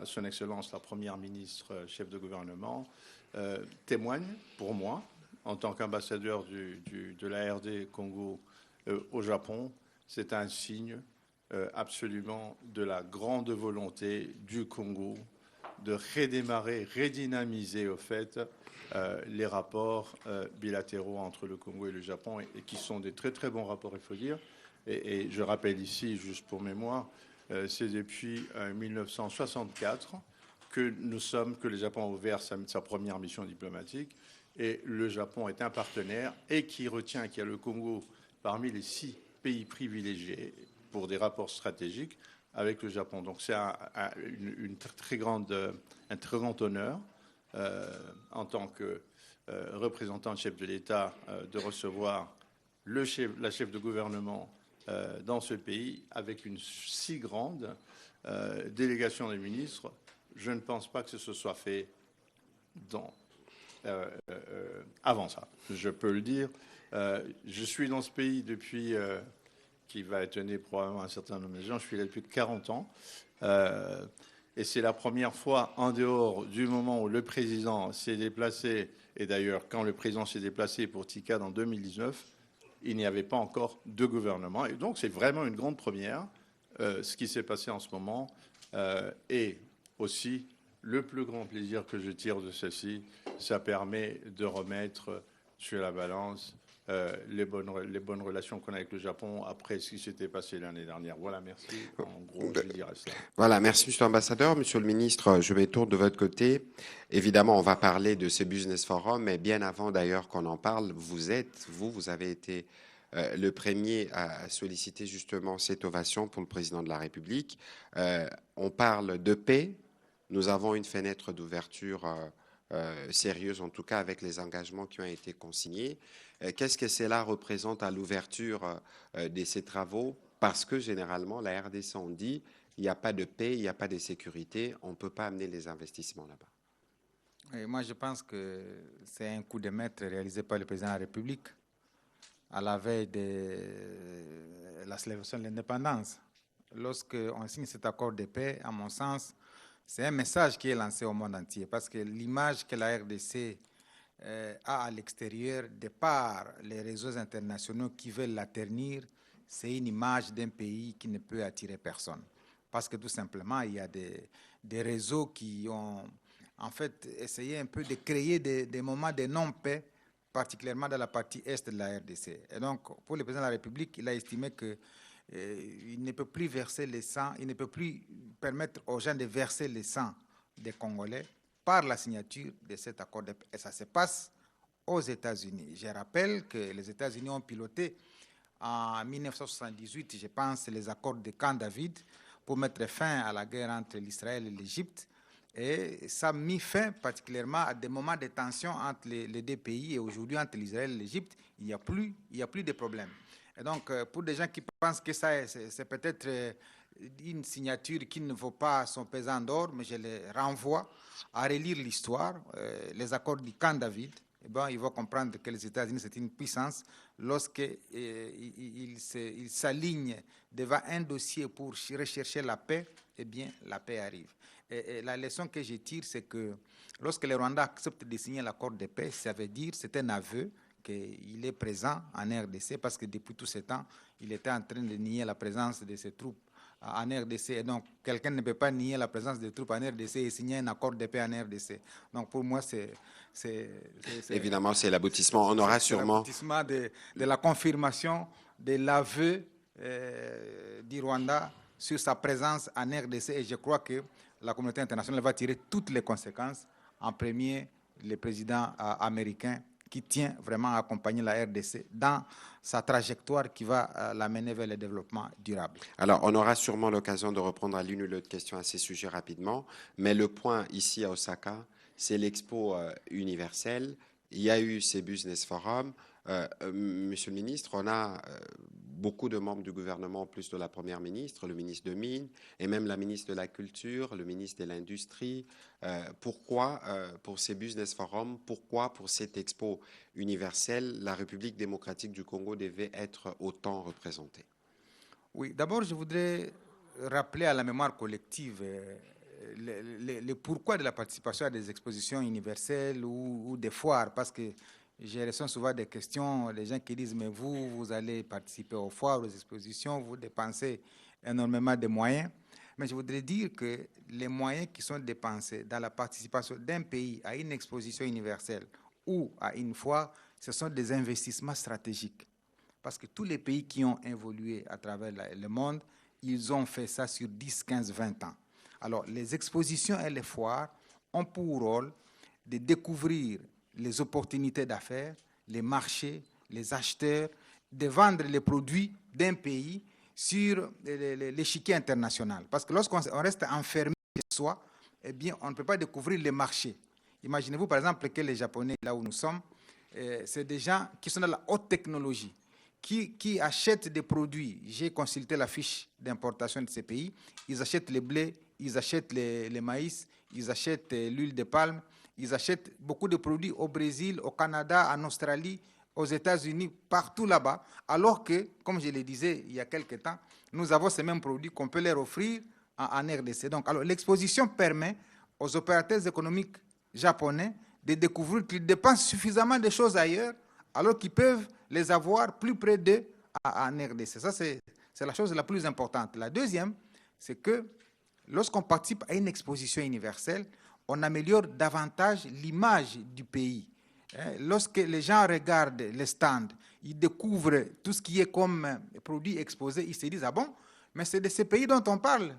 Son Excellence, la Première ministre, chef de gouvernement, témoigne pour moi, en tant qu'ambassadeur de la RD Congo au Japon, c'est un signe absolument de la grande volonté du Congo de redémarrer, redynamiser au fait les rapports bilatéraux entre le Congo et le Japon, et qui sont des très très bons rapports, il faut dire. Et je rappelle ici, juste pour mémoire, c'est depuis 1964 que le Japon a ouvert sa première mission diplomatique, et le Japon est un partenaire et qui retient qu'il y a le Congo parmi les 6 pays privilégiés pour des rapports stratégiques avec le Japon. Donc c'est un très grand honneur en tant que représentant chef de l'État de recevoir la chef de gouvernement dans ce pays avec une si grande délégation des ministres. Je ne pense pas que ce soit fait avant ça, je peux le dire. Je suis dans ce pays depuis, qui va étonner probablement un certain nombre de gens, je suis là depuis 40 ans. Et c'est la première fois, en dehors du moment où le président s'est déplacé, et d'ailleurs quand le président s'est déplacé pour TICAD en 2019, il n'y avait pas encore de gouvernement. Et donc c'est vraiment une grande première, ce qui s'est passé en ce moment. Et aussi, le plus grand plaisir que je tire de ceci, ça permet de remettre sur la balance les bonnes relations qu'on a avec le Japon après ce qui s'était passé l'année dernière. Voilà, merci. En gros, je dirais cela. Voilà, merci Monsieur l'ambassadeur. Monsieur le ministre, je vais tourner de votre côté. Évidemment, on va parler de ce business forum, mais bien avant d'ailleurs qu'on en parle, vous avez été le premier à solliciter justement cette ovation pour le président de la République. On parle de paix. Nous avons une fenêtre d'ouverture sérieuse, en tout cas avec les engagements qui ont été consignés. Qu'est-ce que cela représente à l'ouverture de ces travaux? Parce que généralement, la RDC, on dit, il n'y a pas de paix, il n'y a pas de sécurité, on ne peut pas amener les investissements là-bas. Et moi, je pense que c'est un coup de maître réalisé par le président de la République à la veille de la célébration de l'indépendance. Lorsqu'on signe cet accord de paix, à mon sens, c'est un message qui est lancé au monde entier, parce que l'image que la RDC a à l'extérieur, de par les réseaux internationaux qui veulent la ternir, c'est une image d'un pays qui ne peut attirer personne. Parce que tout simplement, il y a des réseaux qui ont en fait essayé un peu de créer des moments de non-paix, particulièrement dans la partie est de la RDC. Et donc, pour le président de la République, il a estimé que il ne peut plus verser le sang, il ne peut plus permettre aux gens de verser le sang des Congolais par la signature de cet accord de paix. Et ça se passe aux États-Unis. Je rappelle que les États-Unis ont piloté en 1978, je pense, les accords de Camp David pour mettre fin à la guerre entre l'Israël et l'Égypte. Et ça a mis fin particulièrement à des moments de tension entre les deux pays. Et aujourd'hui, entre l'Israël et l'Égypte, il n'y a plus de problème. Et donc, pour des gens qui pensent que ça, c'est peut-être une signature qui ne vaut pas son pesant d'or, mais je les renvoie à relire l'histoire, les accords du Camp David. Eh bien, ils vont comprendre que les États-Unis, c'est une puissance. Lorsqu'ils s'alignent devant un dossier pour rechercher la paix, eh bien, la paix arrive. Et la leçon que je tire, c'est que lorsque le Rwanda accepte de signer l'accord de paix, ça veut dire, c'est un aveu qu'il est présent en RDC, parce que depuis tout ce temps, il était en train de nier la présence de ses troupes en RDC. Et donc, quelqu'un ne peut pas nier la présence des troupes en RDC et signer un accord de paix en RDC. Donc, pour moi, évidemment, c'est l'aboutissement. On aura sûrement l'aboutissement de la confirmation de l'aveu du Rwanda sur sa présence en RDC. Et je crois que la communauté internationale va tirer toutes les conséquences. En premier, le président américain, qui tient vraiment à accompagner la RDC dans sa trajectoire qui va l'amener vers le développement durable. Alors, on aura sûrement l'occasion de reprendre à l'une ou l'autre question à ces sujets rapidement, mais le point ici à Osaka, c'est l'Expo universelle. Il y a eu ces business forums. Monsieur le ministre, on a beaucoup de membres du gouvernement, en plus de la Première ministre, le ministre de Mines, et même la ministre de la Culture, le ministre de l'Industrie. Pourquoi, pour ces business forums, pourquoi pour cette expo universelle, la République démocratique du Congo devait être autant représentée? Oui, d'abord, je voudrais rappeler à la mémoire collective le pourquoi de la participation à des expositions universelles ou des foires, parce que je reçois souvent des questions, des gens qui disent, mais vous allez participer aux foires, aux expositions, vous dépensez énormément de moyens. Mais je voudrais dire que les moyens qui sont dépensés dans la participation d'un pays à une exposition universelle ou à une foire, ce sont des investissements stratégiques. Parce que tous les pays qui ont évolué à travers le monde, ils ont fait ça sur 10, 15, 20 ans. Alors, les expositions et les foires ont pour rôle de découvrir les opportunités d'affaires, les marchés, les acheteurs, de vendre les produits d'un pays sur l'échiquier international. Parce que lorsqu'on reste enfermé chez soi, eh bien, on ne peut pas découvrir les marchés. Imaginez-vous, par exemple, que les Japonais, là où nous sommes, c'est des gens qui sont dans la haute technologie, qui achètent des produits. J'ai consulté la fiche d'importation de ces pays. Ils achètent les blés, ils achètent les maïs, ils achètent l'huile de palme, ils achètent beaucoup de produits au Brésil, au Canada, en Australie, aux États-Unis, partout là-bas, alors que, comme je le disais il y a quelques temps, nous avons ces mêmes produits qu'on peut leur offrir en RDC. Donc, alors, l'exposition permet aux opérateurs économiques japonais de découvrir qu'ils dépensent suffisamment de choses ailleurs, alors qu'ils peuvent les avoir plus près d'eux en RDC. Ça, c'est la chose la plus importante. La deuxième, c'est que lorsqu'on participe à une exposition universelle, on améliore davantage l'image du pays. Lorsque les gens regardent les stands, ils découvrent tout ce qui est comme produit exposé, ils se disent, ah bon, mais c'est de ces pays dont on parle,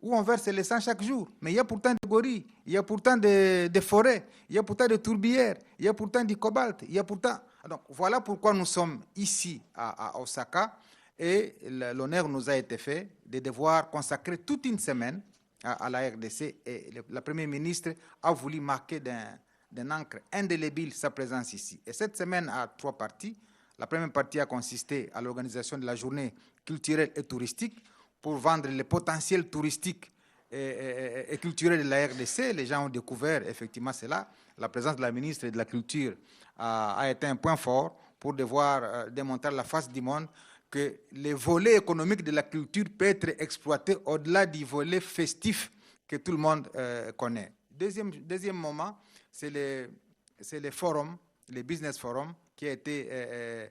où on verse le sang chaque jour. Mais il y a pourtant des gorilles, il y a pourtant des forêts, il y a pourtant des tourbières, il y a pourtant du cobalt, il y a pourtant... Donc voilà pourquoi nous sommes ici à Osaka, et l'honneur nous a été fait de devoir consacrer toute une semaine à la RDC, et la Première ministre a voulu marquer d'un encre indélébile sa présence ici. Et cette semaine a 3 parties. La première partie a consisté à l'organisation de la journée culturelle et touristique pour vendre les potentiels touristiques et culturels de la RDC. Les gens ont découvert effectivement cela. La présence de la ministre de la Culture a été un point fort pour devoir démontrer à la face du monde que les volets économiques de la culture peuvent être exploités au-delà du volet festif que tout le monde connaît. Deuxième moment, c'est le forum, le business forum, qui a été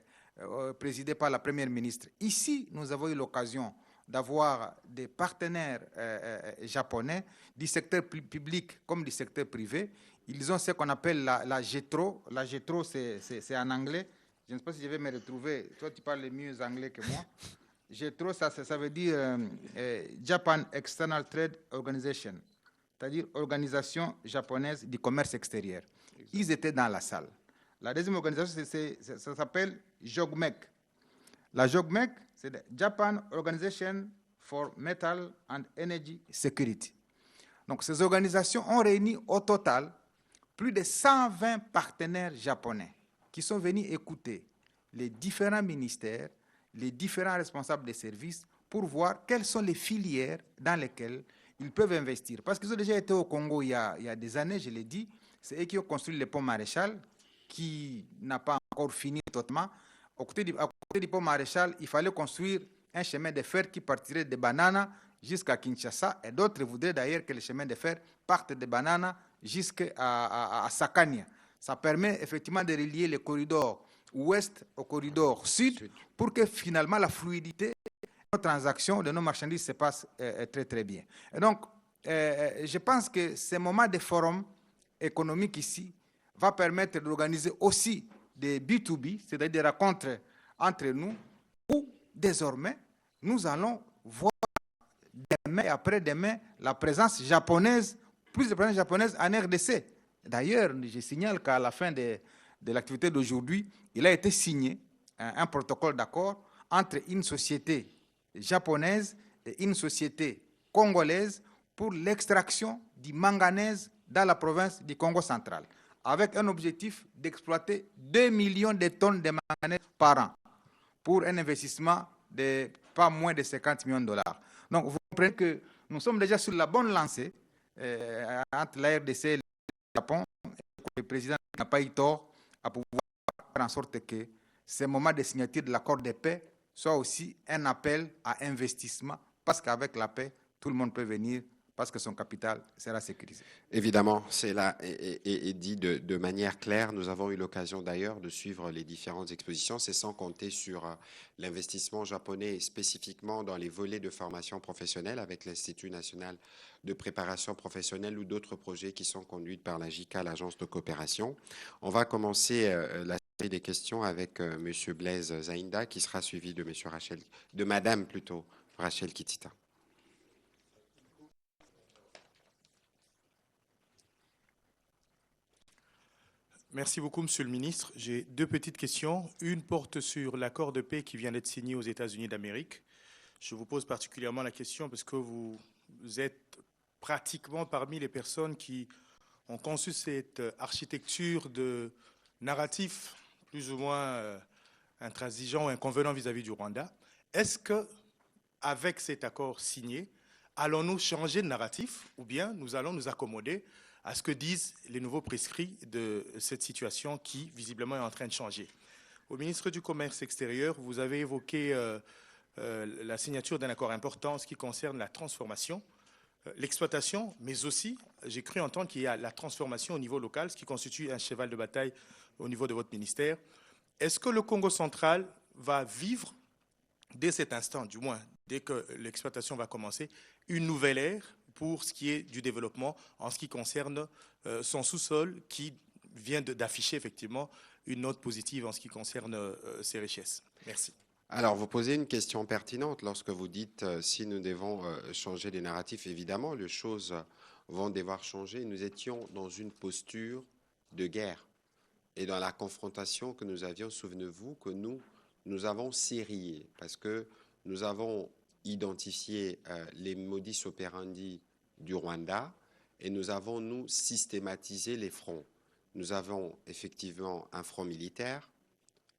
présidé par la Première ministre. Ici, nous avons eu l'occasion d'avoir des partenaires japonais du secteur public comme du secteur privé. Ils ont ce qu'on appelle la GETRO. La GETRO, c'est en anglais. Je ne sais pas si je vais me retrouver. Toi, tu parles mieux anglais que moi. GETRO, ça veut dire Japan External Trade Organization, c'est-à-dire Organisation japonaise du commerce extérieur. Ils étaient dans la salle. La deuxième organisation, ça s'appelle JOGMEC. La JOGMEC, c'est Japan Organization for Metal and Energy Security. Donc, ces organisations ont réuni au total plus de 120 partenaires japonais qui sont venus écouter les différents ministères, les différents responsables des services pour voir quelles sont les filières dans lesquelles ils peuvent investir. Parce qu'ils ont déjà été au Congo il y a des années, je l'ai dit, c'est eux qui ont construit le pont Maréchal, qui n'a pas encore fini totalement. À côté du pont Maréchal, il fallait construire un chemin de fer qui partirait de Banana jusqu'à Kinshasa, et d'autres voudraient d'ailleurs que le chemin de fer parte de Banana jusqu'à Sakania. Ça permet effectivement de relier le corridor ouest au corridor sud pour que finalement la fluidité de nos transactions, de nos marchandises se passe très très bien. Et donc, je pense que ce moment de forum économique ici va permettre d'organiser aussi des B2B, c'est-à-dire des rencontres entre nous, où désormais nous allons voir demain et après-demain la présence japonaise, plus de présence japonaise en RDC. D'ailleurs, je signale qu'à la fin de l'activité d'aujourd'hui, il a été signé un protocole d'accord entre une société japonaise et une société congolaise pour l'extraction du manganèse dans la province du Congo central, avec un objectif d'exploiter 2 millions de tonnes de manganèse par an pour un investissement de pas moins de 50 millions de dollars. Donc, vous comprenez que nous sommes déjà sur la bonne lancée entre la RDC et le Japon. Le président n'a pas eu tort à pouvoir faire en sorte que ce moment de signature de l'accord de paix soit aussi un appel à investissement, parce qu'avec la paix, tout le monde peut venir parce que son capital sera sécurisé. Évidemment, c'est là et dit de manière claire. Nous avons eu l'occasion d'ailleurs de suivre les différentes expositions. C'est sans compter sur l'investissement japonais, spécifiquement dans les volets de formation professionnelle avec l'Institut national de préparation professionnelle ou d'autres projets qui sont conduits par la JICA, l'agence de coopération. On va commencer la série des questions avec M. Blaise Zainda, qui sera suivi de Madame plutôt, Rachel Kitita. Merci beaucoup, Monsieur le Ministre. J'ai deux petites questions. Une porte sur l'accord de paix qui vient d'être signé aux États-Unis d'Amérique. Je vous pose particulièrement la question parce que vous êtes pratiquement parmi les personnes qui ont conçu cette architecture de narratif plus ou moins intransigeant ou inconvenant vis-à-vis du Rwanda. Est-ce que, avec cet accord signé, allons-nous changer de narratif ou bien nous allons nous accommoder à ce que disent les nouveaux prescrits de cette situation qui, visiblement, est en train de changer? Au ministre du Commerce extérieur, vous avez évoqué la signature d'un accord important en ce qui concerne la transformation, l'exploitation, mais aussi, j'ai cru entendre qu'il y a la transformation au niveau local, ce qui constitue un cheval de bataille au niveau de votre ministère. Est-ce que le Congo central va vivre, dès cet instant, du moins, dès que l'exploitation va commencer, une nouvelle ère pour ce qui est du développement en ce qui concerne son sous-sol qui vient d'afficher effectivement une note positive en ce qui concerne ses richesses? Merci. Alors, vous posez une question pertinente lorsque vous dites si nous devons changer les narratifs. Évidemment, les choses vont devoir changer. Nous étions dans une posture de guerre. Et dans la confrontation que nous avions, souvenez-vous que nous avons serré parce que nous avons identifié les modus operandi du Rwanda et nous avons, nous, systématisé les fronts. Nous avons effectivement un front militaire,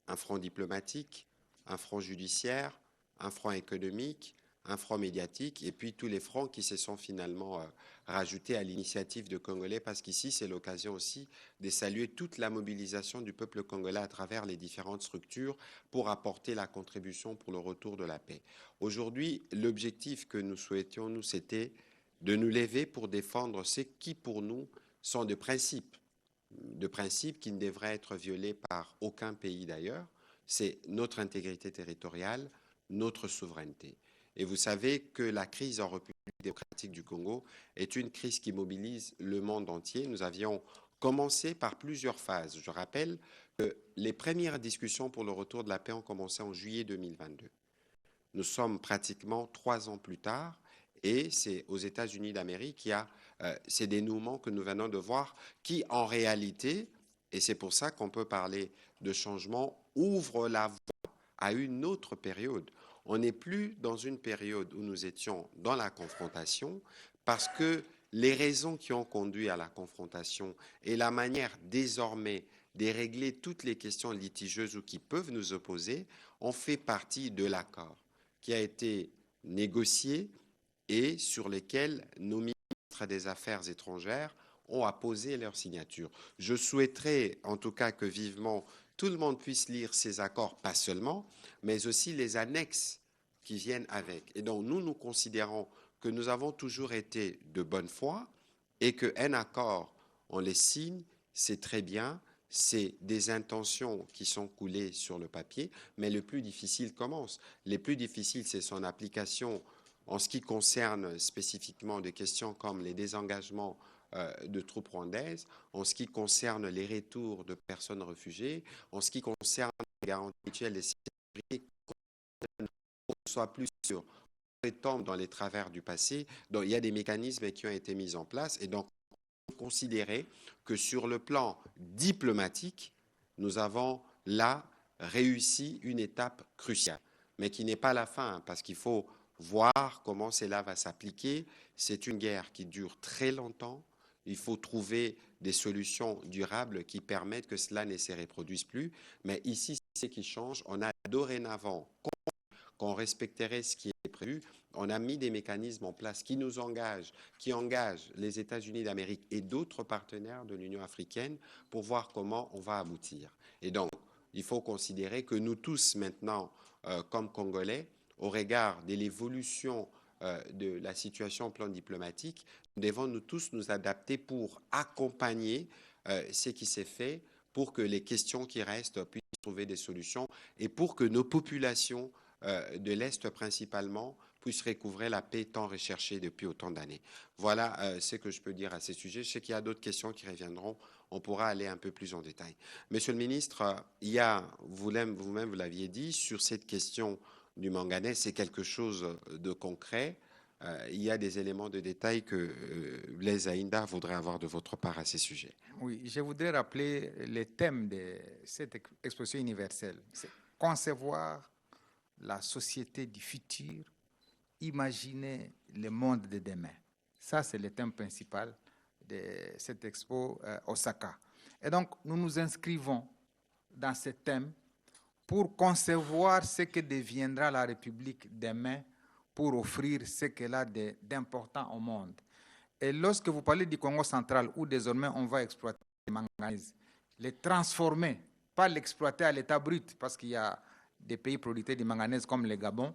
un front diplomatique, un front judiciaire, un front économique, un front médiatique, et puis tous les fronts qui se sont finalement rajoutés à l'initiative de Congolais, parce qu'ici, c'est l'occasion aussi de saluer toute la mobilisation du peuple congolais à travers les différentes structures pour apporter la contribution pour le retour de la paix. Aujourd'hui, l'objectif que nous souhaitions, nous, c'était de nous lever pour défendre ce qui, pour nous, sont des principes qui ne devraient être violés par aucun pays d'ailleurs. C'est notre intégrité territoriale, notre souveraineté. Et vous savez que la crise en République démocratique du Congo est une crise qui mobilise le monde entier. Nous avions commencé par plusieurs phases. Je rappelle que les premières discussions pour le retour de la paix ont commencé en juillet 2022. Nous sommes pratiquement 3 ans plus tard et c'est aux États-Unis d'Amérique qu'il y a ces dénouements que nous venons de voir qui, en réalité, et c'est pour ça qu'on peut parler de changement, ouvrent la voie à une autre période. On n'est plus dans une période où nous étions dans la confrontation parce que les raisons qui ont conduit à la confrontation et la manière désormais de régler toutes les questions litigieuses ou qui peuvent nous opposer ont fait partie de l'accord qui a été négocié et sur lesquels nos ministres des Affaires étrangères ont apposé leur signature. Je souhaiterais en tout cas que vivement tout le monde puisse lire ces accords, pas seulement, mais aussi les annexes qui viennent avec. Et donc nous considérons que nous avons toujours été de bonne foi et qu'un accord, on les signe, c'est très bien, c'est des intentions qui sont coulées sur le papier, mais le plus difficile commence. Le plus difficile, c'est son application en ce qui concerne spécifiquement des questions comme les désengagements de troupes rwandaises, en ce qui concerne les retours de personnes réfugiées, en ce qui concerne les garanties mutuelles de sécurité, qu'on ne soit plus sûr, on retombe dans les travers du passé. Donc il y a des mécanismes qui ont été mis en place et donc on considérait que sur le plan diplomatique, nous avons là réussi une étape cruciale, mais qui n'est pas la fin, parce qu'il faut voir comment cela va s'appliquer. C'est une guerre qui dure très longtemps. Il faut trouver des solutions durables qui permettent que cela ne se reproduise plus. Mais ici, ce qui change, on a dorénavant qu'on respecterait ce qui est prévu. On a mis des mécanismes en place qui nous engagent, qui engagent les États-Unis d'Amérique et d'autres partenaires de l'Union africaine pour voir comment on va aboutir. Et donc, il faut considérer que nous tous maintenant, comme Congolais, au regard de l'évolution de la situation au plan diplomatique, nous devons nous tous nous adapter pour accompagner ce qui s'est fait, pour que les questions qui restent puissent trouver des solutions et pour que nos populations de l'Est principalement puissent recouvrer la paix tant recherchée depuis autant d'années. Voilà ce que je peux dire à ces sujets. Je sais qu'il y a d'autres questions qui reviendront. On pourra aller un peu plus en détail. Monsieur le ministre, il y a, vous-même vous l'aviez dit, sur cette question du manganèse, c'est quelque chose de concret. Il y a des éléments de détail que Blaise Aïnda voudrait avoir de votre part à ces sujets. Oui, je voudrais rappeler les thèmes de cette exposition universelle. C'est concevoir la société du futur, imaginer le monde de demain. Ça, c'est le thème principal de cette expo Osaka. Et donc, nous nous inscrivons dans ce thème pour concevoir ce que deviendra la République demain, pour offrir ce qu'elle a d'important au monde. Et lorsque vous parlez du Congo central, où désormais on va exploiter les manganèses, les transformer, pas l'exploiter à l'état brut, parce qu'il y a des pays producteurs du manganèse comme le Gabon,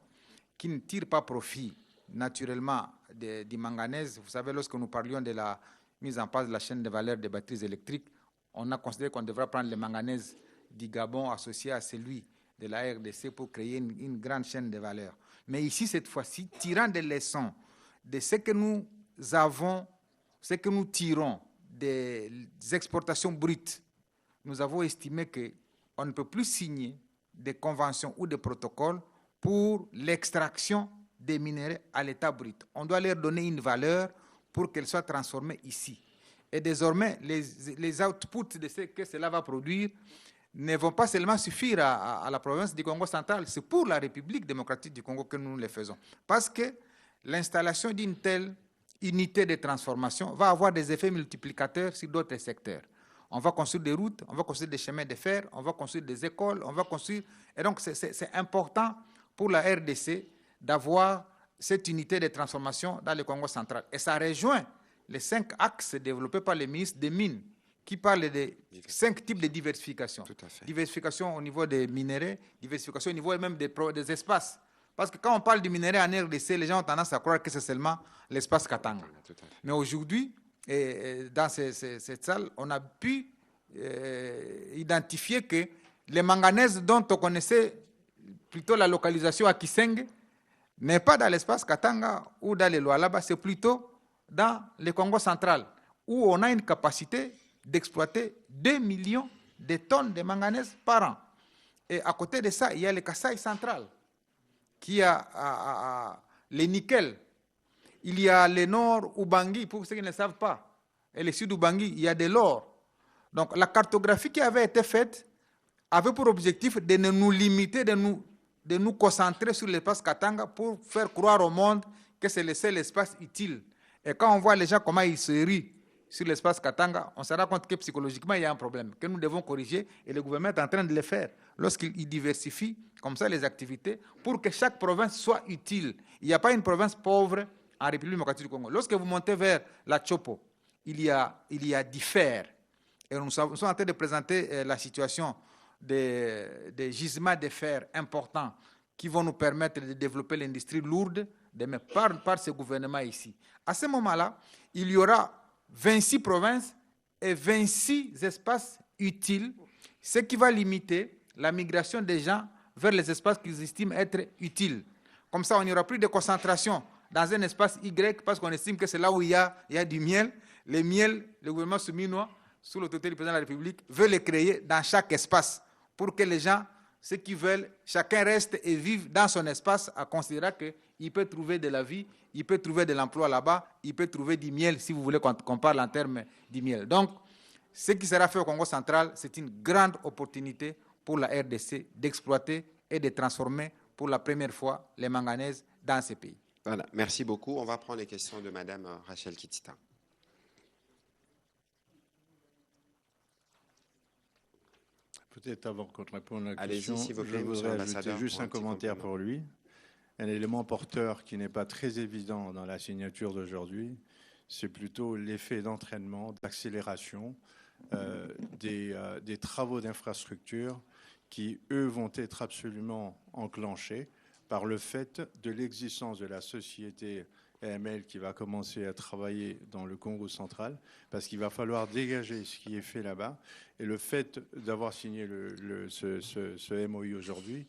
qui ne tirent pas profit naturellement du manganèse. Vous savez, lorsque nous parlions de la mise en place de la chaîne de valeur des batteries électriques, on a considéré qu'on devrait prendre le manganèse du Gabon associé à celui de la RDC pour créer une grande chaîne de valeur. Mais ici, cette fois-ci, tirant des leçons de ce que nous avons, ce que nous tirons des exportations brutes, nous avons estimé qu'on ne peut plus signer des conventions ou des protocoles pour l'extraction des minéraux à l'état brut. On doit leur donner une valeur pour qu'elles soient transformées ici. Et désormais, les outputs de ce que cela va produire ne vont pas seulement suffire à la province du Congo central, c'est pour la République démocratique du Congo que nous les faisons. Parce que l'installation d'une telle unité de transformation va avoir des effets multiplicateurs sur d'autres secteurs. On va construire des routes, on va construire des chemins de fer, on va construire des écoles, on va construire... Et donc, c'est important pour la RDC d'avoir cette unité de transformation dans le Congo central. Et ça rejoint les 5 axes développés par le ministre des Mines, qui parle de 5 types de diversification. Tout à fait. Diversification au niveau des minéraux, diversification au niveau même des espaces. Parce que quand on parle du minerai en RDC, les gens ont tendance à croire que c'est seulement l'espace Katanga. Mais aujourd'hui, dans cette salle, on a pu identifier que les manganèses dont on connaissait plutôt la localisation à Kisenge n'est pas dans l'espace Katanga ou dans les Lualaba, c'est plutôt dans le Congo central, où on a une capacité d'exploiter 2 millions de tonnes de manganèse par an. Et à côté de ça, il y a le Kasaï central, qui a le nickel. Il y a le nord Ubangi, pour ceux qui ne savent pas, et le sud Ubangi, il y a de l'or. Donc la cartographie qui avait été faite avait pour objectif de ne nous limiter, de nous concentrer sur l'espace Katanga pour faire croire au monde que c'est le seul espace utile. Et quand on voit les gens comment ils se rient sur l'espace Katanga, on se rend compte que psychologiquement, il y a un problème que nous devons corriger et le gouvernement est en train de le faire lorsqu'il diversifie comme ça les activités pour que chaque province soit utile. Il n'y a pas une province pauvre en République démocratique du Congo. Lorsque vous montez vers la Chopo, il y a du fer. Et nous sommes en train de présenter la situation des gisements de fer importants qui vont nous permettre de développer l'industrie lourde par ce gouvernement ici. À ce moment-là, il y aura 26 provinces et 26 espaces utiles, ce qui va limiter la migration des gens vers les espaces qu'ils estiment être utiles. Comme ça, on n'y aura plus de concentration dans un espace Y parce qu'on estime que c'est là où il y a du miel. Le miel, le gouvernement souminois, sous l'autorité du président de la République, veut le créer dans chaque espace pour que les gens, ceux qui veulent, chacun reste et vive dans son espace à considérer qu'il peut trouver de la vie, il peut trouver de l'emploi là-bas, il peut trouver du miel, si vous voulez qu'on parle en termes du miel. Donc, ce qui sera fait au Congo central, c'est une grande opportunité pour la RDC d'exploiter et de transformer pour la première fois les manganèses dans ces pays. Voilà, merci beaucoup. On va prendre les questions de Madame Rachel Kitita. Peut-être avant qu'on réponde à la Allez-y, question, s'il vous plaît, je monsieur voudrais l'ambassadeur, ajouter juste pour un un petit commentaire complément. pour lui. Un élément porteur qui n'est pas très évident dans la signature d'aujourd'hui, c'est plutôt l'effet d'entraînement, d'accélération des travaux d'infrastructure qui, eux, vont être absolument enclenchés par le fait de l'existence de la société AML qui va commencer à travailler dans le Congo central, parce qu'il va falloir dégager ce qui est fait là-bas. Et le fait d'avoir signé ce MOU aujourd'hui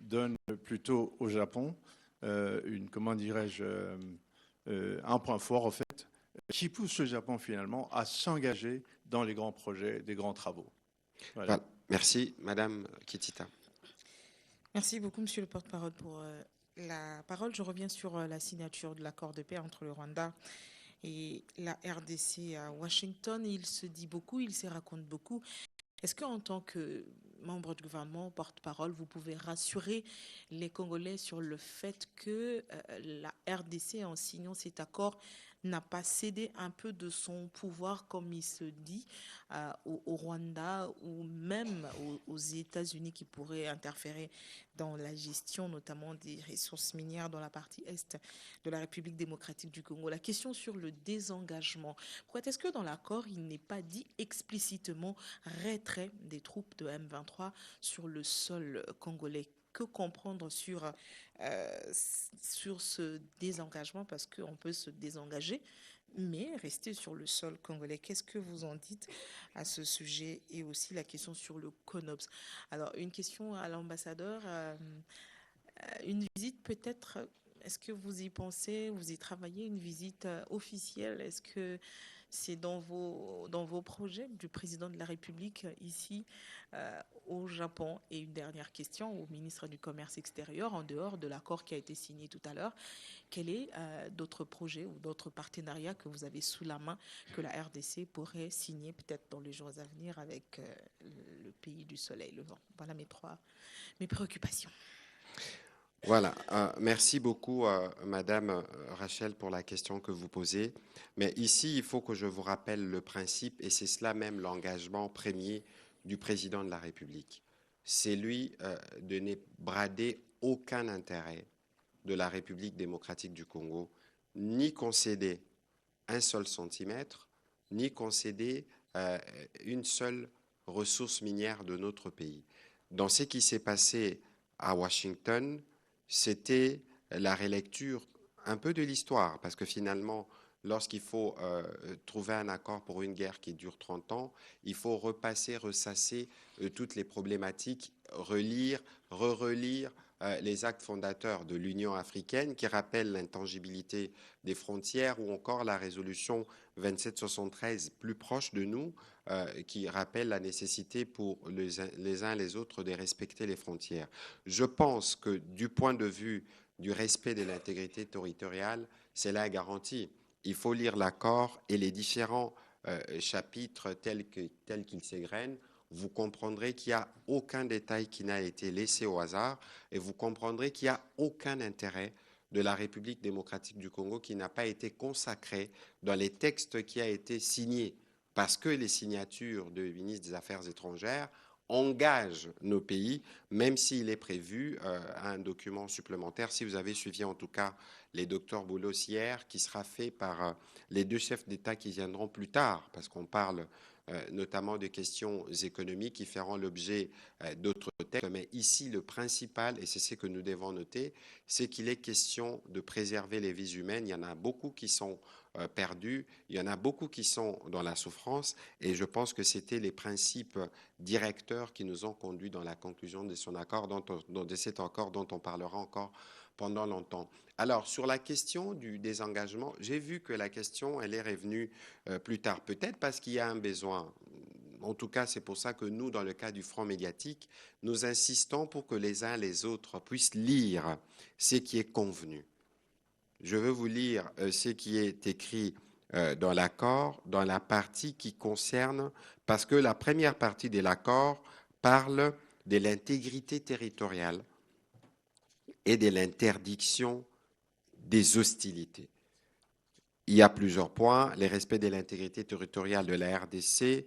donne plutôt au Japon comment dirais-je, un point fort, en fait, qui pousse le Japon finalement à s'engager dans les grands projets, des grands travaux. Voilà. Voilà. Merci, Madame Kitita. Merci beaucoup, Monsieur le porte-parole, pour la parole. Je reviens sur la signature de l'accord de paix entre le Rwanda et la RDC à Washington. Il se dit beaucoup, il se raconte beaucoup. Est-ce qu'en tant que membre du gouvernement, porte-parole, vous pouvez rassurer les Congolais sur le fait que la RDC, en signant cet accord, n'a pas cédé un peu de son pouvoir, comme il se dit, au Rwanda ou même aux États-Unis qui pourraient interférer dans la gestion notamment des ressources minières dans la partie est de la République démocratique du Congo. La question sur le désengagement. Pourquoi est-ce que dans l'accord, il n'est pas dit explicitement retrait des troupes de M23 sur le sol congolais? Que comprendre sur ce désengagement, parce qu'on peut se désengager, mais rester sur le sol congolais. Qu'est-ce que vous en dites à ce sujet? Et aussi la question sur le CONOPS. Alors, une question à l'ambassadeur. Une visite peut-être, est-ce que vous y pensez, vous y travaillez, une visite officielle? Est-ce que c'est dans vos projets du président de la République ici au Japon? Et une dernière question au ministre du Commerce extérieur, en dehors de l'accord qui a été signé tout à l'heure, quels sont d'autres projets ou d'autres partenariats que vous avez sous la main que la RDC pourrait signer peut-être dans les jours à venir avec le pays du soleil levant? Voilà mes préoccupations. Voilà, merci beaucoup Madame Rachel pour la question que vous posez. Mais ici, il faut que je vous rappelle le principe, et c'est cela même l'engagement premier du président de la République. C'est lui de ne brader aucun intérêt de la République démocratique du Congo, ni concéder un seul centimètre, ni concéder une seule ressource minière de notre pays. Dans ce qui s'est passé à Washington, c'était la relecture un peu de l'histoire, parce que finalement, lorsqu'il faut trouver un accord pour une guerre qui dure 30 ans, il faut repasser, ressasser toutes les problématiques, relire, relire les actes fondateurs de l'Union africaine qui rappellent l'intangibilité des frontières, ou encore la résolution 2773 plus proche de nous, qui rappelle la nécessité pour les uns et les autres de respecter les frontières. Je pense que du point de vue du respect de l'intégrité territoriale, c'est la garantie. Il faut lire l'accord et les différents chapitres tels qu'ils s'égrènent. Vous comprendrez qu'il n'y a aucun détail qui n'a été laissé au hasard, et vous comprendrez qu'il n'y a aucun intérêt de la République démocratique du Congo qui n'a pas été consacré dans les textes qui ont été signés, parce que les signatures du ministre des Affaires étrangères engagent nos pays, même s'il est prévu un document supplémentaire, si vous avez suivi en tout cas les docteurs Boulos hier, qui sera fait par les deux chefs d'État qui viendront plus tard, parce qu'on parle notamment de questions économiques qui feront l'objet d'autres textes. Mais ici, le principal, et c'est ce que nous devons noter, c'est qu'il est question de préserver les vies humaines. Il y en a beaucoup qui sont perdus, il y en a beaucoup qui sont dans la souffrance, et je pense que c'était les principes directeurs qui nous ont conduits dans la conclusion de cet accord dont on parlera encore pendant longtemps. Alors, sur la question du désengagement, j'ai vu que la question, elle est revenue plus tard, peut-être parce qu'il y a un besoin. En tout cas, c'est pour ça que nous, dans le cas du Front médiatique, nous insistons pour que les uns et les autres puissent lire ce qui est convenu. Je veux vous lire ce qui est écrit dans l'accord, dans la partie qui concerne, parce que la première partie de l'accord parle de l'intégrité territoriale et de l'interdiction des hostilités. Il y a plusieurs points: le respect de l'intégrité territoriale de la RDC,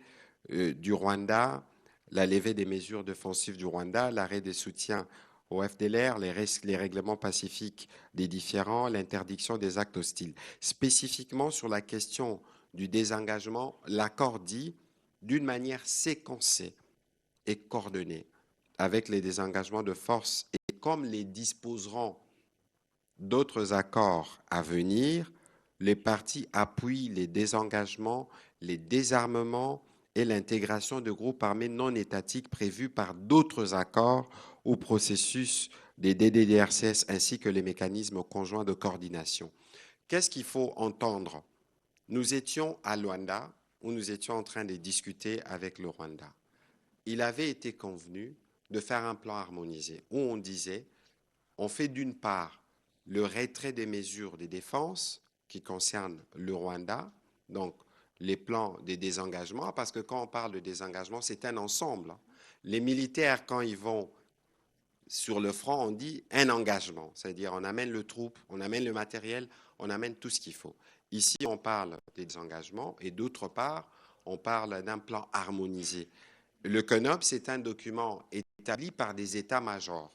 du Rwanda, la levée des mesures défensives du Rwanda, l'arrêt des soutiens au FDLR, les règlements pacifiques des différends, l'interdiction des actes hostiles. Spécifiquement sur la question du désengagement, l'accord dit d'une manière séquencée et coordonnée avec les désengagements de force et comme les disposeront d'autres accords à venir, les parties appuient les désengagements, les désarmements et l'intégration de groupes armés non étatiques prévus par d'autres accords ou processus des DDRCS ainsi que les mécanismes conjoints de coordination. Qu'est-ce qu'il faut entendre? Nous étions à Luanda, où nous étions en train de discuter avec le Rwanda. Il avait été convenu de faire un plan harmonisé, où on disait, on fait d'une part le retrait des mesures de défense qui concernent le Rwanda, donc les plans de désengagement, parce que quand on parle de désengagement, c'est un ensemble. Les militaires, quand ils vont sur le front, on dit un engagement, c'est-à-dire on amène le troupe, on amène le matériel, on amène tout ce qu'il faut. Ici, on parle des désengagements et d'autre part, on parle d'un plan harmonisé. Le CONOPS, c'est un document établi par des états-majors.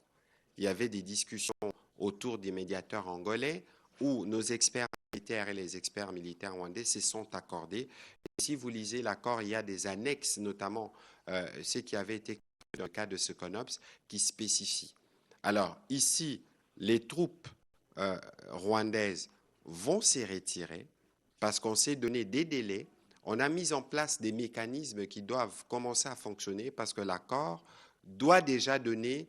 Il y avait des discussions autour des médiateurs angolais où nos experts militaires et les experts militaires rwandais se sont accordés. Et si vous lisez l'accord, il y a des annexes, notamment ce qui avait été dans le cas de ce CONOPS, qui spécifient. Alors, ici, les troupes rwandaises vont se retirer parce qu'on s'est donné des délais. On a mis en place des mécanismes qui doivent commencer à fonctionner parce que l'accord doit déjà donner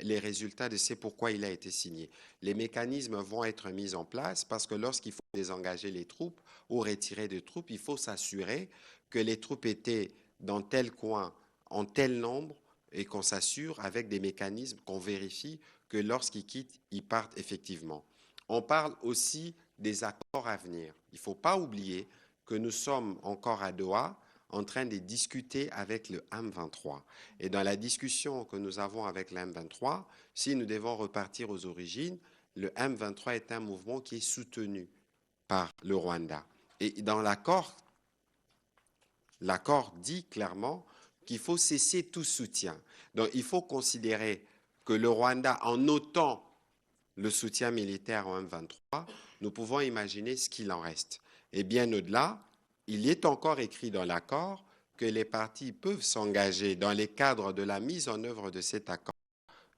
les résultats de c'est pourquoi il a été signé. Les mécanismes vont être mis en place parce que lorsqu'il faut désengager les troupes ou retirer des troupes, il faut s'assurer que les troupes étaient dans tel coin, en tel nombre, et qu'on s'assure avec des mécanismes qu'on vérifie que lorsqu'ils quittent, ils partent effectivement. On parle aussi des accords à venir. Il ne faut pas oublier que nous sommes encore à Doha en train de discuter avec le M23. Et dans la discussion que nous avons avec le M23, si nous devons repartir aux origines, le M23 est un mouvement qui est soutenu par le Rwanda. Et dans l'accord dit clairement qu'il faut cesser tout soutien. Donc il faut considérer que le Rwanda, en ôtant le soutien militaire au M23, nous pouvons imaginer ce qu'il en reste. Et bien au-delà, il est encore écrit dans l'accord que les parties peuvent s'engager dans les cadres de la mise en œuvre de cet accord,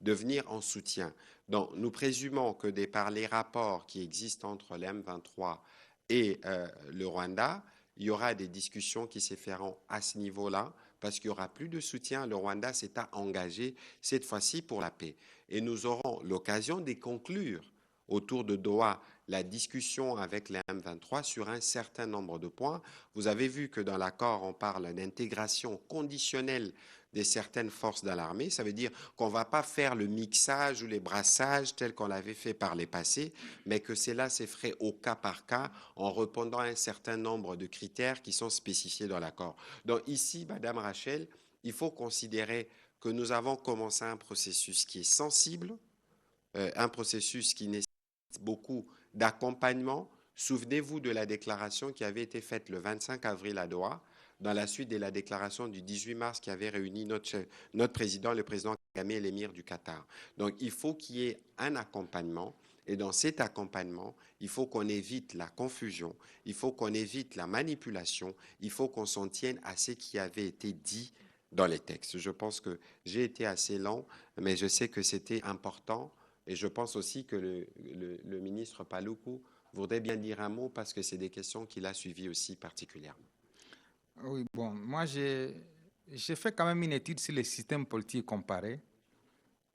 de venir en soutien. Donc nous présumons que par les rapports qui existent entre le M23 et le Rwanda, il y aura des discussions qui se feront à ce niveau-là, parce qu'il n'y aura plus de soutien. Le Rwanda s'est engagé cette fois-ci pour la paix. Et nous aurons l'occasion de conclure autour de Doha la discussion avec les M23 sur un certain nombre de points. Vous avez vu que dans l'accord, on parle d'intégration conditionnelle de certaines forces dans l'armée. Ça veut dire qu'on ne va pas faire le mixage ou les brassages tel qu'on l'avait fait par les passés, mais que cela se ferait au cas par cas en répondant à un certain nombre de critères qui sont spécifiés dans l'accord. Donc ici, Madame Rachel, il faut considérer que nous avons commencé un processus qui est sensible, un processus qui nécessite beaucoup d'accompagnement. Souvenez-vous de la déclaration qui avait été faite le 25 avril à Doha, dans la suite de la déclaration du 18 mars qui avait réuni notre président, le président Kagame et l'émir du Qatar. Donc il faut qu'il y ait un accompagnement. Et dans cet accompagnement, il faut qu'on évite la confusion, il faut qu'on évite la manipulation, il faut qu'on s'en tienne à ce qui avait été dit dans les textes. Je pense que j'ai été assez lent, mais je sais que c'était important. Et je pense aussi que le ministre Paluku voudrait bien dire un mot parce que c'est des questions qu'il a suivies aussi particulièrement. Oui, bon, moi j'ai fait quand même une étude sur les systèmes politiques comparés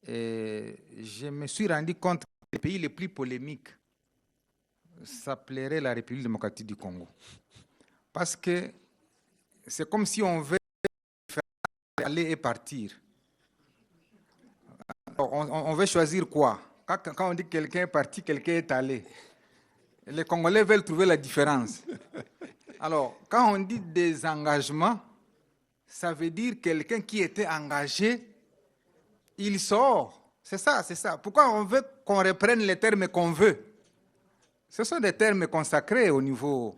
et je me suis rendu compte que le pays le plus polémique s'appellerait la République démocratique du Congo. Parce que c'est comme si on veut aller et partir. On veut choisir quoi? Quand on dit que quelqu'un est parti, quelqu'un est allé. Les Congolais veulent trouver la différence. Alors, quand on dit désengagement, ça veut dire quelqu'un qui était engagé, il sort. C'est ça, c'est ça. Pourquoi on veut qu'on reprenne les termes qu'on veut? Ce sont des termes consacrés au niveau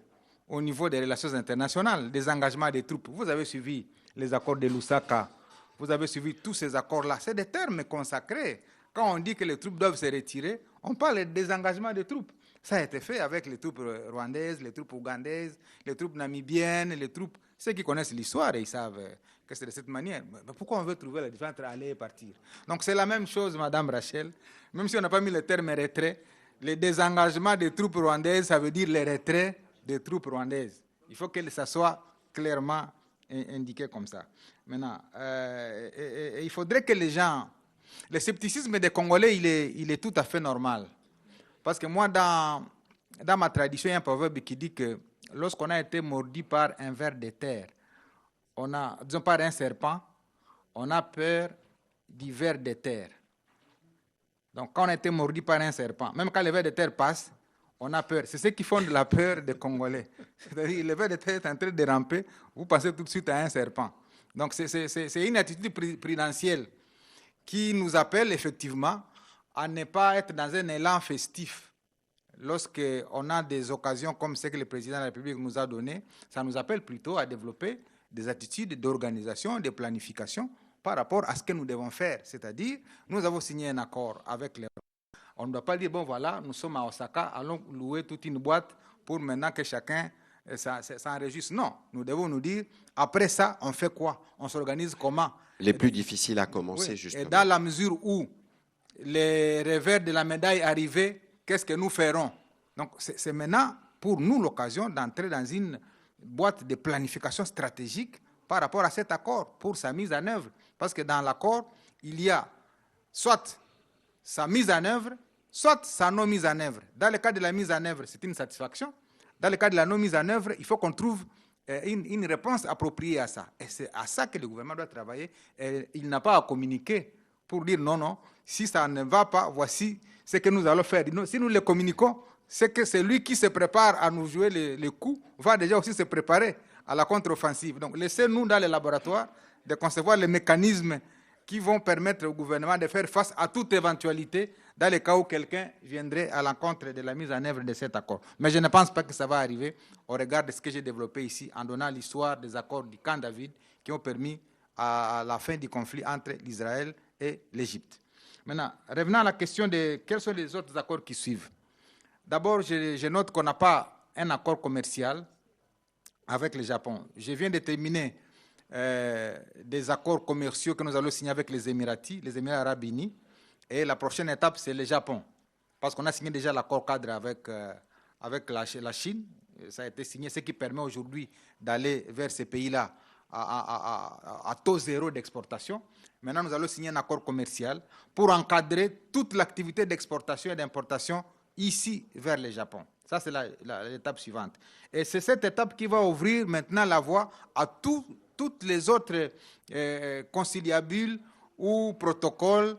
des relations internationales, des engagements des troupes. Vous avez suivi les accords de Lusaka, vous avez suivi tous ces accords-là. C'est des termes consacrés. Quand on dit que les troupes doivent se retirer, on parle des engagements des troupes. Ça a été fait avec les troupes rwandaises, les troupes ougandaises, les troupes namibiennes, les troupes... Ceux qui connaissent l'histoire, ils savent que c'est de cette manière. Mais pourquoi on veut trouver la différence entre aller et partir? Donc c'est la même chose, Madame Rachel. Même si on n'a pas mis le terme retrait, le désengagement des troupes rwandaises, ça veut dire le retrait des troupes rwandaises. Il faut que ça soit clairement indiqué comme ça. Maintenant, il faudrait que les gens... Le scepticisme des Congolais, il est tout à fait normal. Parce que moi, dans ma tradition, il y a un proverbe qui dit que lorsqu'on a été mordu par un ver de terre, disons par un serpent, on a peur du ver de terre. Donc, quand on a été mordu par un serpent, même quand le ver de terre passe, on a peur. C'est ce qui font de la peur des Congolais. C'est-à-dire, le ver de terre est en train de ramper, vous pensez tout de suite à un serpent. Donc, c'est une attitude prudentielle qui nous appelle effectivement à ne pas être dans un élan festif. Lorsqu'on a des occasions comme ce que le président de la République nous a donné, ça nous appelle plutôt à développer des attitudes d'organisation, de planification par rapport à ce que nous devons faire. C'est-à-dire, nous avons signé un accord avec les... On ne doit pas dire, bon voilà, nous sommes à Osaka, allons louer toute une boîte pour maintenant que chacun s'en réjouisse. Non, nous devons nous dire, après ça, on fait quoi? On s'organise comment? Les plus difficiles à commencer, Oui, justement. et dans la mesure où les revers de la médaille arrivés, qu'est-ce que nous ferons? Donc, c'est maintenant, pour nous, l'occasion d'entrer dans une boîte de planification stratégique par rapport à cet accord, pour sa mise en œuvre. Parce que dans l'accord, il y a soit sa mise en œuvre, soit sa non-mise en œuvre. Dans le cas de la mise en œuvre, c'est une satisfaction. Dans le cas de la non-mise en œuvre, il faut qu'on trouve une réponse appropriée à ça. Et c'est à ça que le gouvernement doit travailler. Et il n'a pas à communiquer pour dire non, non, si ça ne va pas, voici ce que nous allons faire. Si nous le communiquons, c'est que celui qui se prépare à nous jouer les coups va déjà aussi se préparer à la contre-offensive. Donc laissez-nous dans les laboratoires de concevoir les mécanismes qui vont permettre au gouvernement de faire face à toute éventualité dans le cas où quelqu'un viendrait à l'encontre de la mise en œuvre de cet accord. Mais je ne pense pas que ça va arriver au regard de ce que j'ai développé ici en donnant l'histoire des accords du camp David qui ont permis à la fin du conflit entre l'Israël et l'Égypte. Maintenant, revenons à la question de quels sont les autres accords qui suivent. D'abord, je note qu'on n'a pas un accord commercial avec le Japon. Je viens de terminer des accords commerciaux que nous allons signer avec les Émiratis, les Émirats arabes unis. Et la prochaine étape, c'est le Japon. Parce qu'on a signé déjà l'accord cadre avec la Chine. Ça a été signé, ce qui permet aujourd'hui d'aller vers ces pays-là à taux zéro d'exportation. Maintenant, nous allons signer un accord commercial pour encadrer toute l'activité d'exportation et d'importation ici vers le Japon. Ça, c'est l'étape suivante. Et c'est cette étape qui va ouvrir maintenant la voie à toutes les autres conciliabules ou protocoles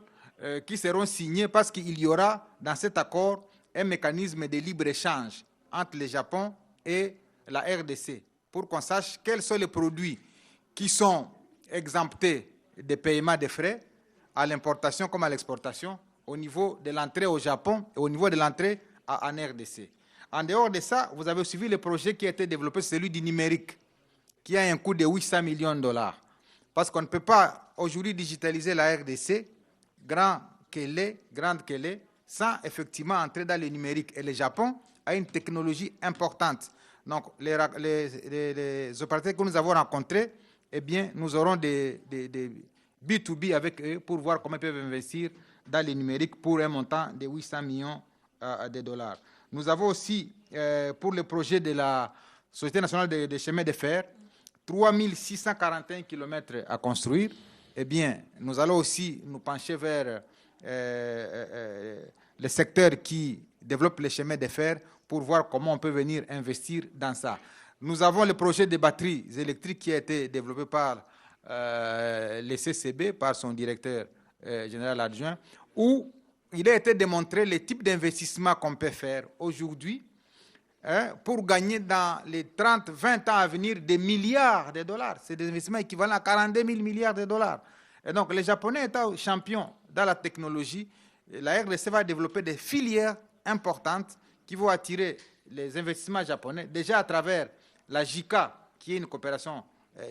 qui seront signés parce qu'il y aura dans cet accord un mécanisme de libre-échange entre le Japon et la RDC pour qu'on sache quels sont les produits qui sont exemptés de paiement des frais à l'importation comme à l'exportation au niveau de l'entrée au Japon et au niveau de l'entrée en RDC. En dehors de ça, vous avez suivi le projet qui a été développé, celui du numérique, qui a un coût de 800 millions de dollars. Parce qu'on ne peut pas aujourd'hui digitaliser la RDC, grande qu'elle est, sans effectivement entrer dans le numérique. Et le Japon a une technologie importante. Donc, les opérateurs que nous avons rencontrés, eh bien, nous aurons des B2B avec eux pour voir comment ils peuvent investir dans le numérique pour un montant de 800 millions de dollars. Nous avons aussi, pour le projet de la Société nationale des chemins de fer, 3641 km à construire. Eh bien, nous allons aussi nous pencher vers le secteur qui développe les chemins de fer pour voir comment on peut venir investir dans ça. Nous avons le projet de batteries électriques qui a été développé par le CCB, par son directeur général adjoint, où il a été démontré le type d'investissement qu'on peut faire aujourd'hui pour gagner dans les 30-20 ans à venir des milliards de dollars. C'est des investissements équivalents à 42 000 milliards de dollars. Et donc, les Japonais étant champions dans la technologie, la RDC va développer des filières importantes qui vont attirer les investissements japonais, déjà à travers la JICA, qui est une coopération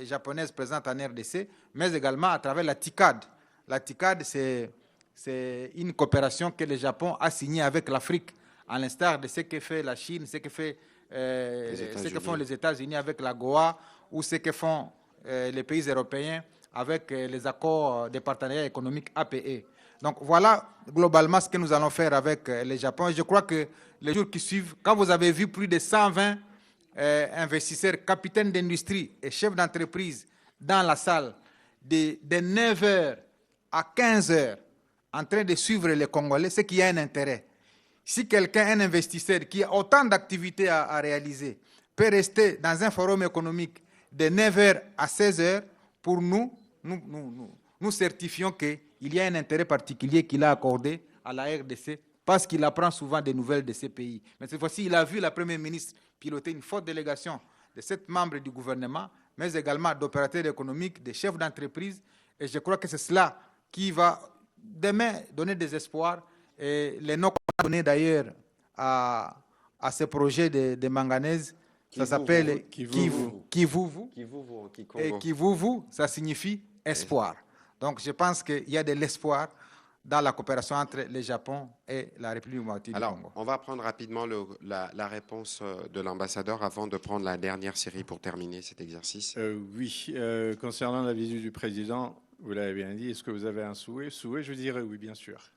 japonaise présente en RDC, mais également à travers la TICAD. La TICAD, c'est une coopération que le Japon a signée avec l'Afrique à l'instar de ce que fait la Chine, ce que font États-Unis. les États-Unis avec la Goa, ou ce que font les pays européens avec les accords de partenariat économique APE. Donc voilà globalement ce que nous allons faire avec le Japon. Et je crois que les jours qui suivent, quand vous avez vu plus de 120 investisseurs, capitaines d'industrie et chefs d'entreprise dans la salle de 9h à 15h en train de suivre les Congolais, c'est qu'il y a un intérêt. Si quelqu'un, un investisseur qui a autant d'activités à réaliser, peut rester dans un forum économique de 9h à 16h, pour nous certifions qu'il y a un intérêt particulier qu'il a accordé à la RDC parce qu'il apprend souvent des nouvelles de ces pays. Mais cette fois-ci, il a vu la Première ministre piloter une forte délégation de 7 membres du gouvernement, mais également d'opérateurs économiques, de chefs d'entreprise. Et je crois que c'est cela qui va demain donner des espoirs. Et les noms qu'on a donnés d'ailleurs à ce projet de manganèse, ça s'appelle Kivuvu. Et Kivuvu, ça signifie espoir. Donc je pense qu'il y a de l'espoir dans la coopération entre le Japon et la République démocratique du Congo. On va prendre rapidement la réponse de l'ambassadeur avant de prendre la dernière série pour terminer cet exercice. Oui, concernant la visite du président, vous l'avez bien dit, est-ce que vous avez un souhait? Souhait, je dirais oui, bien sûr.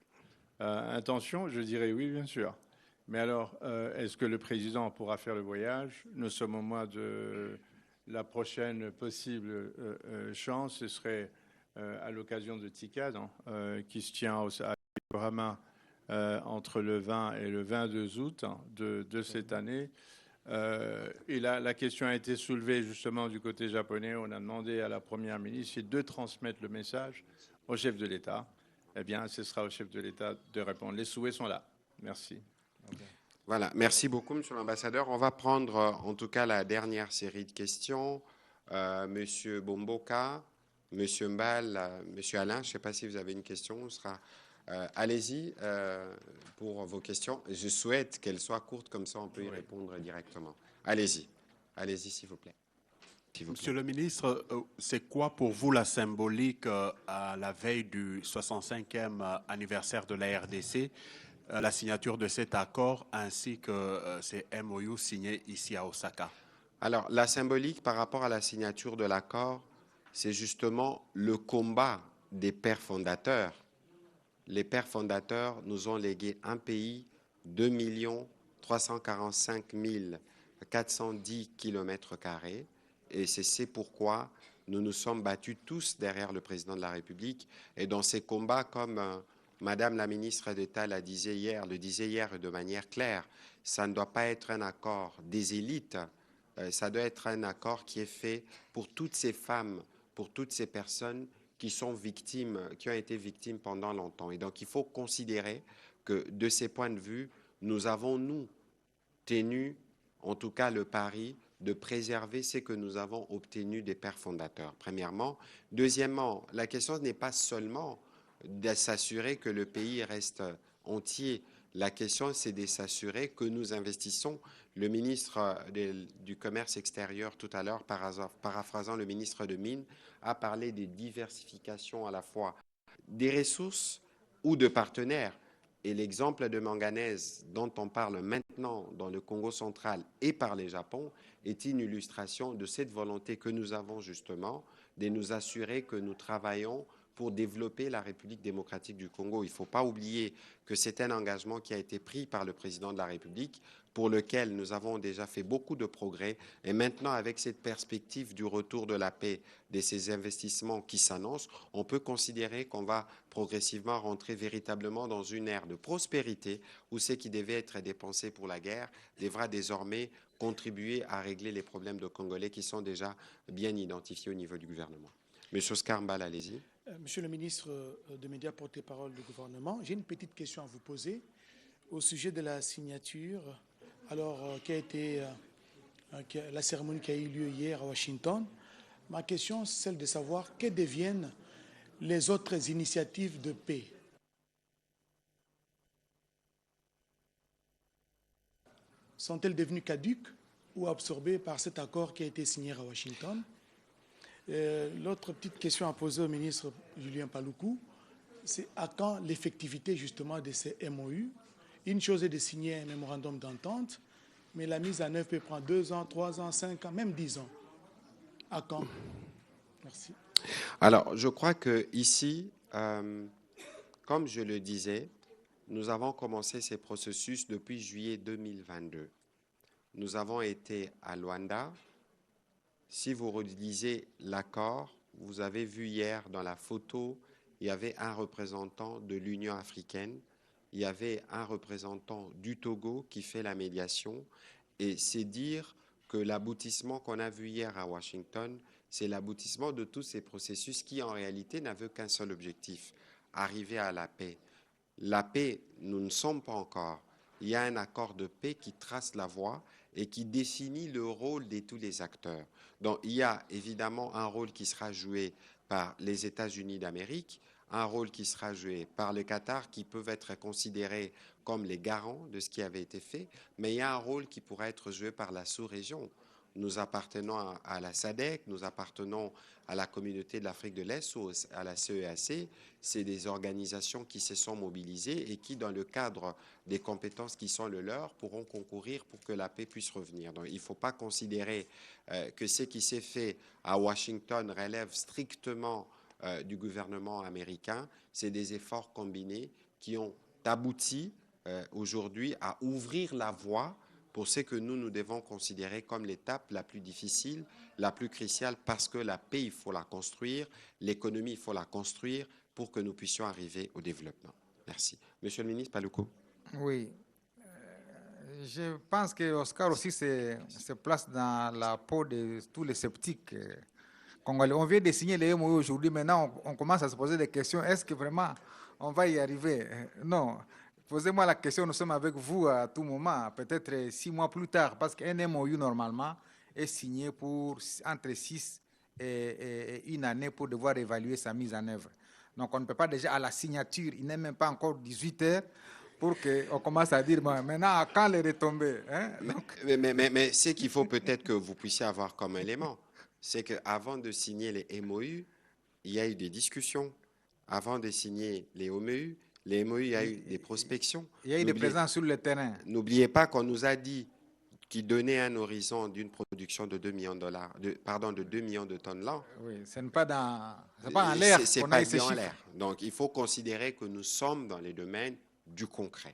Intention, je dirais oui, bien sûr. Mais alors, est-ce que le président pourra faire le voyage? Nous sommes au mois de la prochaine possible chance, ce serait à l'occasion de TICAD, qui se tient à Yokohama entre le 20 et le 22 août de cette année. Et la question a été soulevée justement du côté japonais. On a demandé à la Première ministre de transmettre le message au chef de l'État. Eh bien, ce sera au chef de l'État de répondre. Les souhaits sont là. Merci. Okay. Voilà, merci beaucoup, Monsieur l'ambassadeur. On va prendre en tout cas la dernière série de questions. Monsieur Bomboka, Monsieur Mbal, Monsieur Alain, je ne sais pas si vous avez une question. Allez-y pour vos questions. Je souhaite qu'elles soient courtes, comme ça on peut y répondre directement. Allez-y, s'il vous plaît. Monsieur le ministre, c'est quoi pour vous la symbolique à la veille du 65e anniversaire de la RDC, la signature de cet accord ainsi que ces MOU signés ici à Osaka? Alors, la symbolique par rapport à la signature de l'accord, c'est justement le combat des pères fondateurs. Les pères fondateurs nous ont légué un pays, 2 345 410 km². Et c'est pourquoi nous nous sommes battus tous derrière le président de la République. Et dans ces combats, comme Madame la ministre d'État le disait hier de manière claire, ça ne doit pas être un accord des élites, ça doit être un accord qui est fait pour toutes ces femmes, pour toutes ces personnes qui sont victimes, qui ont été victimes pendant longtemps. Et donc, il faut considérer que de ces points de vue, nous avons, tenu, en tout cas, le pari de préserver ce que nous avons obtenu des pères fondateurs, premièrement. Deuxièmement, la question n'est pas seulement de s'assurer que le pays reste entier. La question, c'est de s'assurer que nous investissons. Le ministre du Commerce extérieur, tout à l'heure, paraphrasant le ministre de Mines, a parlé de diversification à la fois des ressources ou de partenaires. Et l'exemple de manganèse dont on parle maintenant dans le Congo central et par le Japon est une illustration de cette volonté que nous avons justement de nous assurer que nous travaillons pour développer la République démocratique du Congo. Il ne faut pas oublier que c'est un engagement qui a été pris par le président de la République, pour lequel nous avons déjà fait beaucoup de progrès. Et maintenant, avec cette perspective du retour de la paix, de ces investissements qui s'annoncent, on peut considérer qu'on va progressivement rentrer véritablement dans une ère de prospérité où ce qui devait être dépensé pour la guerre devra désormais contribuer à régler les problèmes de Congolais qui sont déjà bien identifiés au niveau du gouvernement. Monsieur Oscar Mbal, allez-y. Monsieur le ministre de Médias, porte-parole du gouvernement, j'ai une petite question à vous poser au sujet de la signature, qui a été la cérémonie qui a eu lieu hier à Washington. Ma question, c'est celle de savoir que deviennent les autres initiatives de paix. Sont-elles devenues caduques ou absorbées par cet accord qui a été signé à Washington? L'autre petite question à poser au ministre Julien Paluku, c'est à quand l'effectivité justement de ces MOU Une chose est de signer un mémorandum d'entente, mais la mise en œuvre peut prendre 2 ans, 3 ans, 5 ans, même 10 ans. À quand? Merci. Alors, je crois que ici, comme je le disais, nous avons commencé ces processus depuis juillet 2022. Nous avons été à Luanda. Si vous relisez l'accord, vous avez vu hier dans la photo, il y avait un représentant de l'Union africaine, il y avait un représentant du Togo qui fait la médiation, et c'est dire que l'aboutissement qu'on a vu hier à Washington, c'est l'aboutissement de tous ces processus qui, en réalité, n'avaient qu'un seul objectif, arriver à la paix. La paix, nous ne sommes pas encore. Il y a un accord de paix qui trace la voie et qui définit le rôle de tous les acteurs. Donc, il y a évidemment un rôle qui sera joué par les États-Unis d'Amérique, un rôle qui sera joué par le Qatar, qui peuvent être considérés comme les garants de ce qui avait été fait, mais il y a un rôle qui pourrait être joué par la sous-région. Nous appartenons à la SADC, nous appartenons à la communauté de l'Afrique de l'Est ou à la CEAC. C'est des organisations qui se sont mobilisées et qui, dans le cadre des compétences qui sont le leur, pourront concourir pour que la paix puisse revenir. Donc, il ne faut pas considérer que ce qui s'est fait à Washington relève strictement du gouvernement américain. C'est des efforts combinés qui ont abouti aujourd'hui à ouvrir la voie pour ce que nous devons considérer comme l'étape la plus difficile, la plus cruciale, parce que la paix, il faut la construire, l'économie, il faut la construire pour que nous puissions arriver au développement. Merci. Monsieur le ministre Paluku. Oui. Je pense que Oscar aussi se place dans la peau de tous les sceptiques congolais. On vient de signer les MOU aujourd'hui, maintenant on commence à se poser des questions. Est-ce que vraiment on va y arriver? Non. Posez-moi la question, nous sommes avec vous à tout moment, peut-être 6 mois plus tard, parce qu'un MOU normalement est signé pour entre 6 et 1 année pour devoir évaluer sa mise en œuvre. Donc on ne peut pas déjà à la signature, il n'est même pas encore 18 heures, pour qu'on commence à dire, bon, maintenant, quand les retombées hein? Donc... Mais ce qu'il faut peut-être que vous puissiez avoir comme élément, c'est qu'avant de signer les MOU, il y a eu des discussions. Avant de signer les MOU, il y a eu des prospections. Il y a eu des présences sur le terrain. N'oubliez pas qu'on nous a dit qu'il donnait un horizon d'une production de 2 millions de dollars, de 2 millions de tonnes l'an. Oui, ce n'est pas en l'air. C'est pas dit en l'air. Donc, il faut considérer que nous sommes dans les domaines du concret.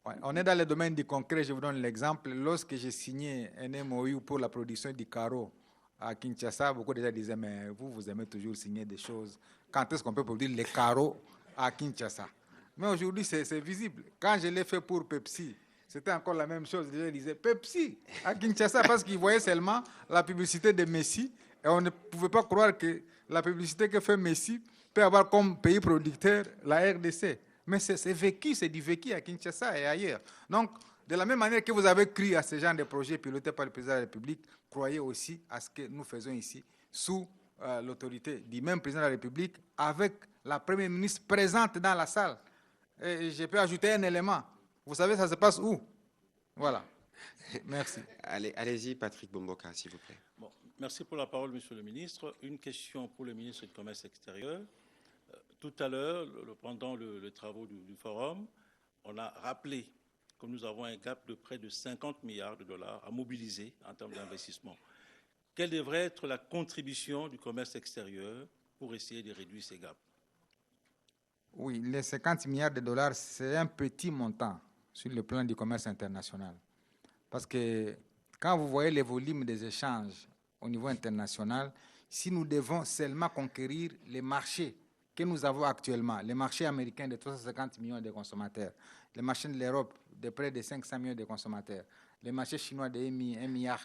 Ouais, on est dans le domaine du concret. Je vous donne l'exemple. Lorsque j'ai signé un MOU pour la production du carreau à Kinshasa, beaucoup déjà disaient, mais vous aimez toujours signer des choses. Quand est-ce qu'on peut produire les carreaux à Kinshasa? Mais aujourd'hui, c'est visible. Quand je l'ai fait pour Pepsi, c'était encore la même chose. Les gens disaient Pepsi à Kinshasa parce qu'ils voyaient seulement la publicité de Messi. Et on ne pouvait pas croire que la publicité que fait Messi peut avoir comme pays producteur la RDC. Mais c'est vécu, c'est du vécu à Kinshasa et ailleurs. Donc, de la même manière que vous avez cru à ce genre de projet piloté par le président de la République, croyez aussi à ce que nous faisons ici sous l'autorité du même président de la République avec la première ministre présente dans la salle. Et je peux ajouter un élément. Vous savez, ça se passe où? Voilà. Merci. Allez-y, Patrick Bomboka, s'il vous plaît. Bon, merci pour la parole, Monsieur le ministre. Une question pour le ministre du Commerce extérieur. Tout à l'heure, pendant les travaux du forum, on a rappelé que nous avons un gap de près de 50 milliards de dollars à mobiliser en termes d'investissement. Quelle devrait être la contribution du commerce extérieur pour essayer de réduire ces gaps? Oui, les 50 milliards de dollars, c'est un petit montant sur le plan du commerce international. Parce que quand vous voyez les volumes des échanges au niveau international, si nous devons seulement conquérir les marchés que nous avons actuellement, les marchés américains de 350 millions de consommateurs, les marchés de l'Europe de près de 500 millions de consommateurs, les marchés chinois de 1 milliard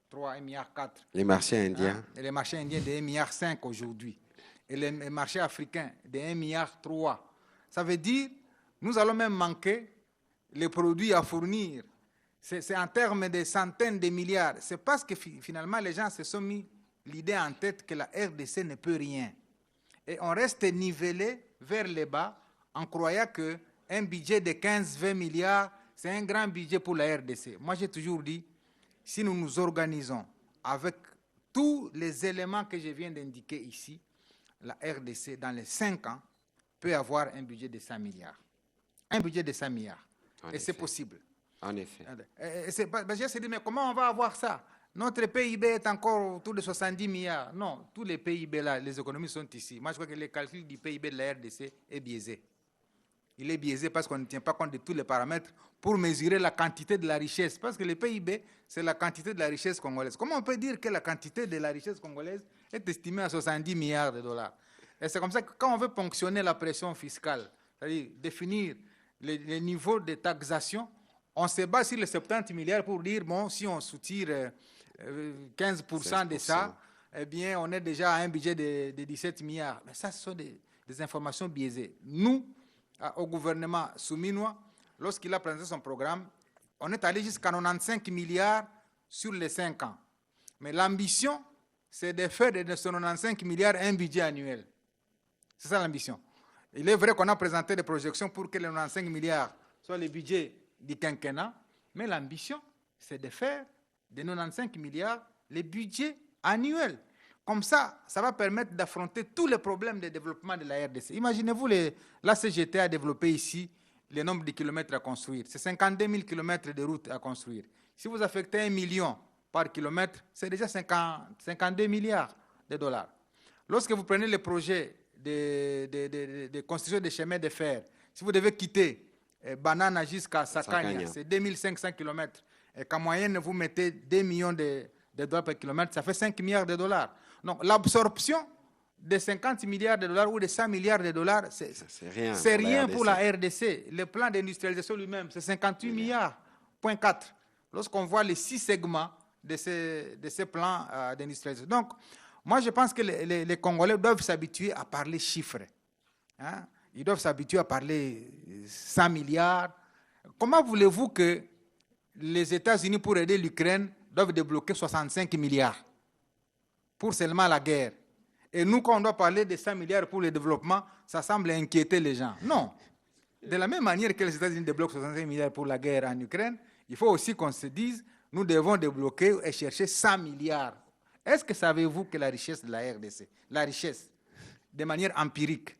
3, 1 milliard 4. Les marchés indiens. Et les marchés indiens de 1 milliard 5 aujourd'hui. Et les marchés africains de 1 milliard 3. Ça veut dire nous allons même manquer les produits à fournir. C'est en termes de centaines de milliards. C'est parce que finalement les gens se sont mis l'idée en tête que la RDC ne peut rien. Et on reste nivelé vers le bas en croyant qu'un budget de 15-20 milliards, c'est un grand budget pour la RDC. Moi, j'ai toujours dit, si nous nous organisons avec tous les éléments que je viens d'indiquer ici, la RDC, dans les 5 ans, peut avoir un budget de 100 milliards. Un budget de 100 milliards. Et c'est possible. En effet. J'ai dit, mais comment on va avoir ça? Notre PIB est encore autour de 70 milliards. Non, tous les PIB là, les économies sont ici. Moi, je crois que le calcul du PIB de la RDC est biaisé. Il est biaisé parce qu'on ne tient pas compte de tous les paramètres pour mesurer la quantité de la richesse. Parce que le PIB, c'est la quantité de la richesse congolaise. Comment on peut dire que la quantité de la richesse congolaise est estimée à 70 milliards de dollars? Et c'est comme ça que quand on veut ponctionner la pression fiscale, c'est-à-dire définir les niveaux de taxation, on se base sur les 70 milliards pour dire, bon, si on soutire 15% de ça, eh bien, on est déjà à un budget de 17 milliards. Mais ça, ce sont des informations biaisées. Nous, au gouvernement souminois, lorsqu'il a présenté son programme, on est allé jusqu'à 95 milliards sur les 5 ans. Mais l'ambition, c'est de faire de ce 95 milliards un budget annuel. C'est ça l'ambition. Il est vrai qu'on a présenté des projections pour que les 95 milliards soient le budget du quinquennat, mais l'ambition, c'est de faire de 95 milliards le budget annuel. Comme ça, ça va permettre d'affronter tous les problèmes de développement de la RDC. Imaginez-vous, la CGT a développé ici le nombre de kilomètres à construire. C'est 52 000 kilomètres de routes à construire. Si vous affectez 1 million par kilomètre, c'est déjà 52 milliards de dollars. Lorsque vous prenez le projet de construction des chemins de fer, si vous devez quitter Banana jusqu'à Sakania, c'est 2500 kilomètres. Et qu'en moyenne, vous mettez 2 millions de dollars par kilomètre, ça fait 5 milliards de dollars. Donc, l'absorption de 50 milliards de dollars ou de 100 milliards de dollars, c'est rien pour la RDC. Le plan d'industrialisation lui-même, c'est 58 milliards, point 4. Lorsqu'on voit les 6 segments de ces plans d'industrialisation. Donc, moi, je pense que les Congolais doivent s'habituer à parler chiffres. Hein? Ils doivent s'habituer à parler 100 milliards. Comment voulez-vous que les États-Unis, pour aider l'Ukraine, doivent débloquer 65 milliards pour seulement la guerre? Et nous, quand on doit parler de 100 milliards pour le développement, ça semble inquiéter les gens. Non. De la même manière que les États-Unis débloquent 65 milliards pour la guerre en Ukraine, il faut aussi qu'on se dise, nous devons débloquer et chercher 100 milliards. Est-ce que savez-vous que la richesse de la RDC, la richesse, de manière empirique,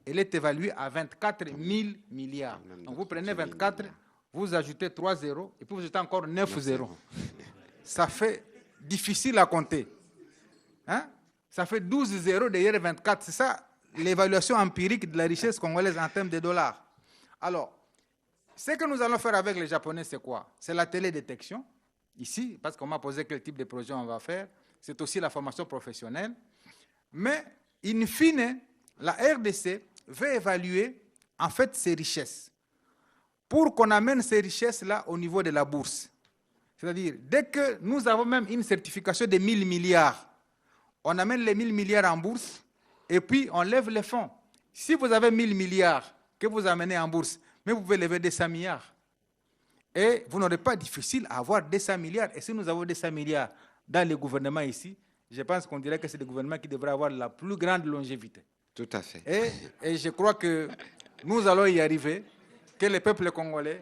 elle est évaluée à 24 000 milliards. Donc vous prenez 24, vous ajoutez 3 zéros, et puis vous ajoutez encore 9 zéros. Ça fait difficile à compter. Hein? Ça fait 12 zéros derrière 24. C'est ça l'évaluation empirique de la richesse congolaise en termes de dollars. Alors, ce que nous allons faire avec les Japonais, c'est quoi? C'est la télédétection, ici, parce qu'on m'a posé quel type de projet on va faire. C'est aussi la formation professionnelle. Mais, in fine, la RDC veut évaluer, en fait, ses richesses. Pour qu'on amène ces richesses-là au niveau de la bourse. C'est-à-dire, dès que nous avons même une certification de 1000 milliards, on amène les 1000 milliards en bourse et puis on lève les fonds. Si vous avez 1000 milliards que vous amenez en bourse, mais vous pouvez lever 200 milliards. Et vous n'aurez pas difficile à avoir 200 milliards. Et si nous avons 200 milliards dans le gouvernement ici, je pense qu'on dirait que c'est le gouvernement qui devrait avoir la plus grande longévité. Tout à fait. Et je crois que nous allons y arriver, que le peuple congolais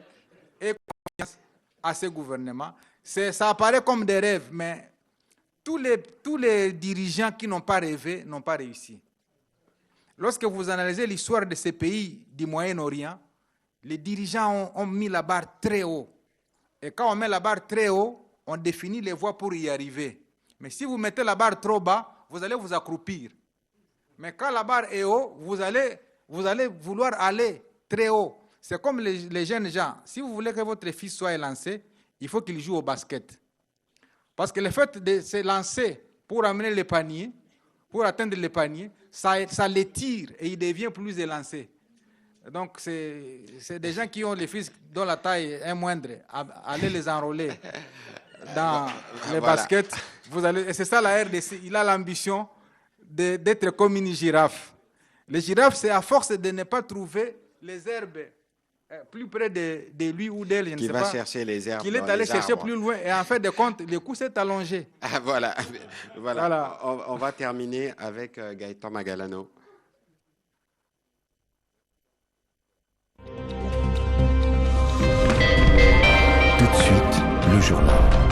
ait confiance à ce gouvernement. Ça apparaît comme des rêves, mais tous les dirigeants qui n'ont pas rêvé n'ont pas réussi. Lorsque vous analysez l'histoire de ces pays du Moyen-Orient, les dirigeants ont mis la barre très haut. Et quand on met la barre très haut, on définit les voies pour y arriver. Mais si vous mettez la barre trop bas, vous allez vous accroupir. Mais quand la barre est haut, vous allez vouloir aller très haut. C'est comme les jeunes gens. Si vous voulez que votre fils soit lancé, il faut qu'il joue au basket. Parce que le fait de se lancer pour amener le panier, pour atteindre le panier, ça l'étire et il devient plus élancé. Donc, c'est des gens qui ont les fils dont la taille est moindre. Allez les enrôler dans les baskets. Et c'est ça la RDC. Il a l'ambition d'être comme une girafe. Les girafes, c'est à force de ne pas trouver les herbes plus près de lui ou d'elle, je ne sais pas. Chercher les herbes. Qu'il est allé chercher plus loin. Et en fait de compte, le coup s'est allongé. Ah, voilà. On va terminer avec Gaëtan Magalano. Tout de suite, le journal.